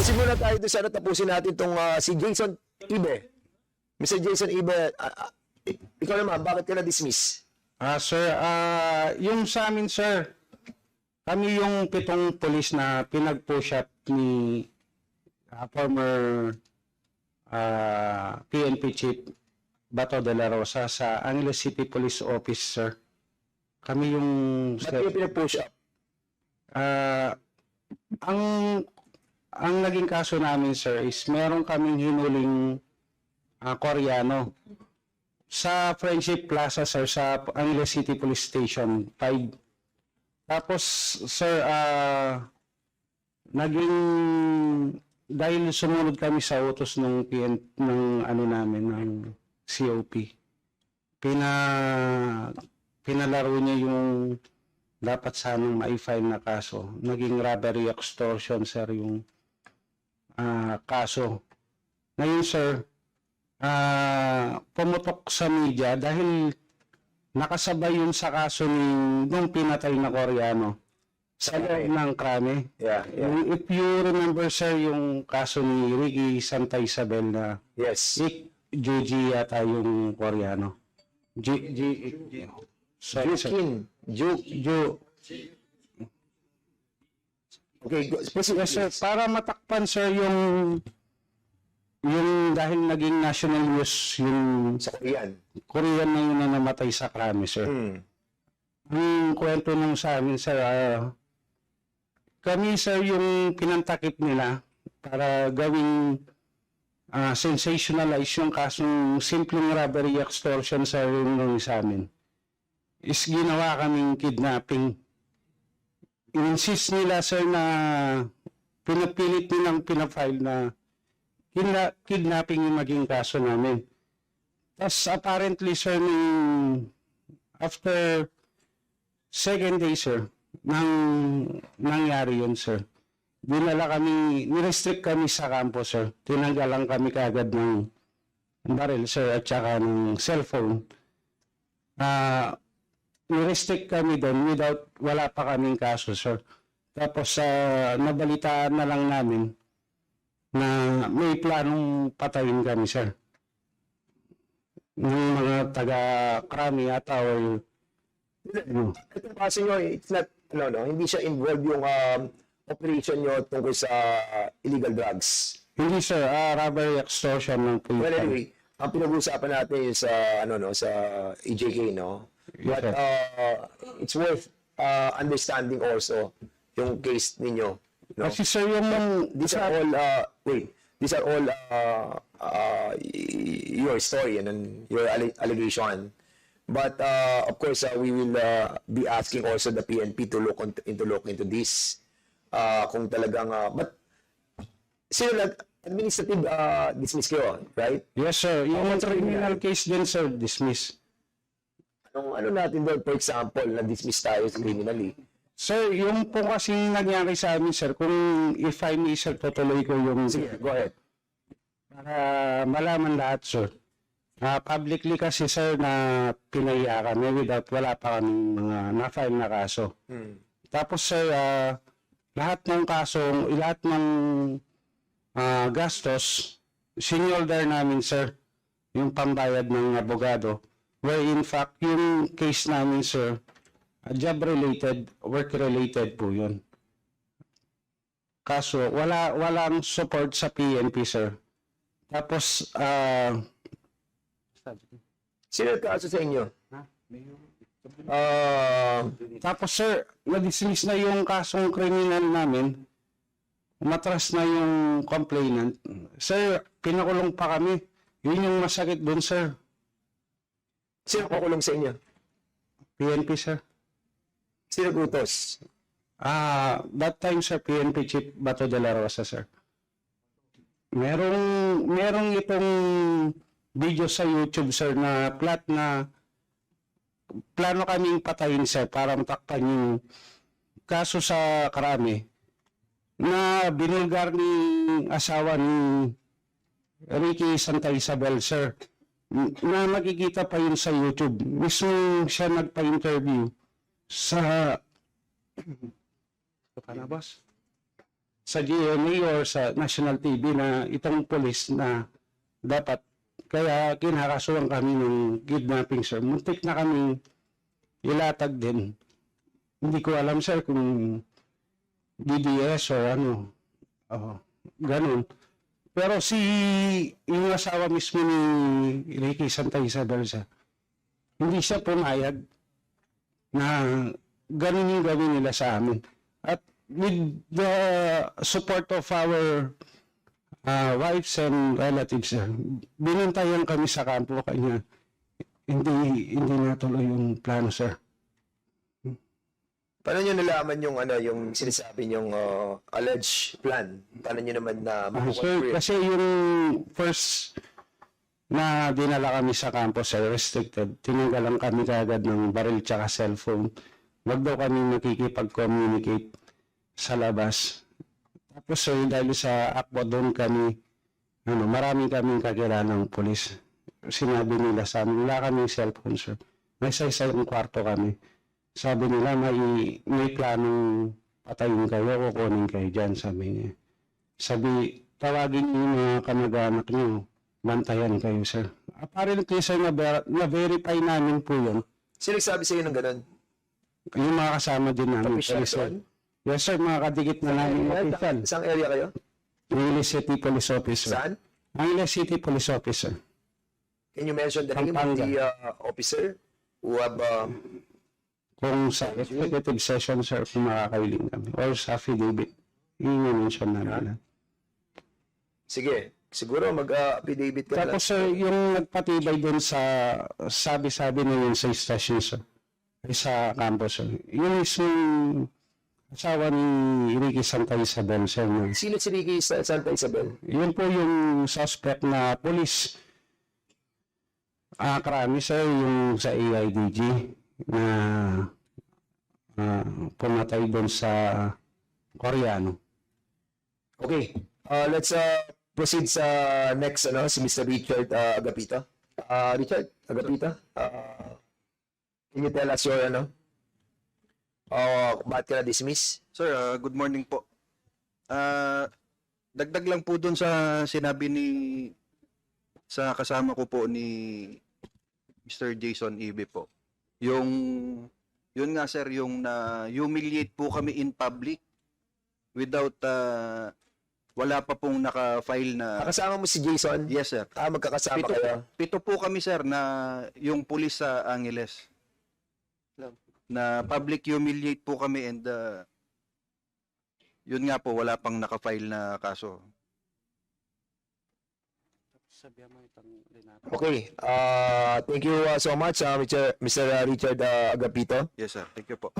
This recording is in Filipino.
Proceed muna tayo doon sana tapusin natin itong si Jason Ibe. Mr. Jason Ibe, ikaw naman, bakit ka na-dismiss? Sir, yung sa amin, sir, kami yung 7 pulis na pinag-push up ni former PNP Chief Bato de la Rosa sa Angeles City Police Office, sir. Kami yung... Ba't kayo pinag-push up? Ang naging kaso namin, sir, is meron kaming hinuling Koreano sa Friendship Plaza, sir, sa Angeles City Police Station 5. Tapos, sir, naging dahil sumunod kami sa utos ng ng COP. Pinalaro niya yung dapat sanang ma-file na kaso. Naging robbery extortion, sir, yung kaso. Ngayon, sir, pumutok sa media dahil nakasabay yun sa kaso nung pinatay na Koreano sa loob ng krame. Yeah. If you remember, sir, yung kaso ni Ricky Santa Isabel na Yes. Juji yata yung Koreano. Jukin. Okay, Yes, sir. Para matakpan, sir, yung dahil naging national news yung sa Korean. Korean na yun na namatay sa krame, sir. Ang kwento nung sa amin, sir, kami, sir, yung pinantakip nila para gawing sensationalize yung kasong simpleng robbery extortion, sir, yung sa amin. Is ginawa kaming kidnapping. Insist nila, sir, na pinapilit nilang pinafile na kidnapping yung maging kaso namin. Tapos apparently, sir, after second day, sir, nangyari yun, sir. Nirestrict kami sa kampo, sir. Tinanggalan kami kaagad ng baril, sir, at saka ng cellphone. Nirestrict kami doon wala pa kaming kaso, sir. Tapos nabalitaan na lang namin na may planong patayin kami, sir. Ng mga taga-krami ata or Itong kaso nyo, it's not, hindi siya involved yung operation nyo tungkol sa illegal drugs. Hindi, sir, robbery extortion ng police. Well, anyway, ang pinag-uusapan natin is sa EJK, no? Yes, But it's worth understanding also yung case ninyo. No? Kasi, sir, These are all your story and your allegation. But of course, we will be asking also the PNP to look into this. Kung talagang but sino administrative dismiss kayo, right? Yes, sir. Yung criminal case din, sir, dismiss. Ano natin doon, for example, na-dismiss tayo criminally? Sir, yung po kasing nangyari sa amin, sir, kung if I may, sir, tutuloy ko yung... Sige, go ahead. Para malaman lahat, sir. Publicly kasi, sir, na pinaya kami wala pa kaming mga na-file na kaso. Tapos, sir, lahat ng gastos, sinolder namin, sir, yung pambayad ng abogado. Where in fact, yung case namin, sir, job-related, work-related po yun. Kaso, walang support sa PNP, sir. Tapos, Sino kaso sa inyo? tapos, sir, na-dismiss na yung kasong kriminal namin. Umatras na yung complainant. Sir, pinakulong pa kami. Yun yung masakit doon, sir. Sino kukulong sa inyo? PNP, sir. Sino gutos? That time, sir, PNP Chief Bato de la Rosa, sir. Merong itong video sa YouTube, sir, na plano kaming patayin, sir, para matakpan yung kaso sa Krami na binulgar ni asawa ni Ricky Santa Isabel, sir. Na makikita pa yun sa YouTube. Mismo siya nagpa-interview sa... Ito ka na, boss? sa GMA or sa national TV na itong police na dapat, kaya kinakasuhan kami ng kidnapping, sir. Muntik na kami ilatag din. Hindi ko alam, sir, kung DDS or ano. Ganun. Pero yung asawa mismo ni Ricky Santa Isabel, sir, hindi siya pumayag na ganun yung gawin nila sa amin. At with the support of our wives and relatives, sir, binantayan kami sa kampo kanya. Hindi natuloy yung plano, sir. Paano nyo nalaman yung sinasabi nyong alleged plan? Paano nyo naman na Sir, makukonfirm? kasi yung first na dinala kami sa kampo, sir, restricted, tinanggalan kami kaagad ng baril tsaka cellphone. Wag daw kami makikipag-communicate sa labas. Tapos, sir, dahil sa akwa doon kami, marami kaming kakilanang pulis. Sinabi nila sa amin, wala kaming cellphone, sir. May isa-isa yung kwarto kami. Sabi nila, may planong patayin kayo, kukunin kayo dyan, sabi niya. Sabi, tawagin niyo yung mga kamag-anak niyo, bantayan kayo, sir. Apparently, sir, na-verify namin po yun. Sino nagsabi sa'yo ng ganun? Yung mga kasama din namin. Official Sir. doon? Yes, sir, mga kadikit na namin official. Saan area kayo? Angeles City Police Officer. Saan? Angeles City Police Officer. Can you mention the name of Pampanga. the officer who have... Kung sa executive session, sir, kung makakailing kami. Or sa affidavit. Yung mention namin. sige, siguro mag-affidavit ka na Tapos, sir, yung nagpatibay dun sa sabi-sabi na yun sa station, sir. Ay sa campus, sir. Yung mismong asawa ni Ricky Santa Isabel, sir. Na, Sino si Ricky Santa Isabel? yun po yung suspect na police. Karami, sir, yung sa AIDG na pumatay doon sa Koreano. Okay, let's proceed sa next, si Mr. Richard Agapita. Richard Agapita, can you tell us your, bakit ka na-dismiss? Sir, good morning po. Dagdag lang po dun sa sinabi sa kasama ko po ni Mr. Jason Ibe po. Yun nga sir, yung humiliate po kami in public without, wala pa pong naka-file na... Kasama mo si Jason? Yes sir. Magkakasama kayo? Pito po kami sir na yung pulis sa Angeles. Na public humiliate po kami and yun nga po, wala pang naka-file na kaso. Okay, thank you so much, Mr. Richard Agapito. Yes sir, thank you po.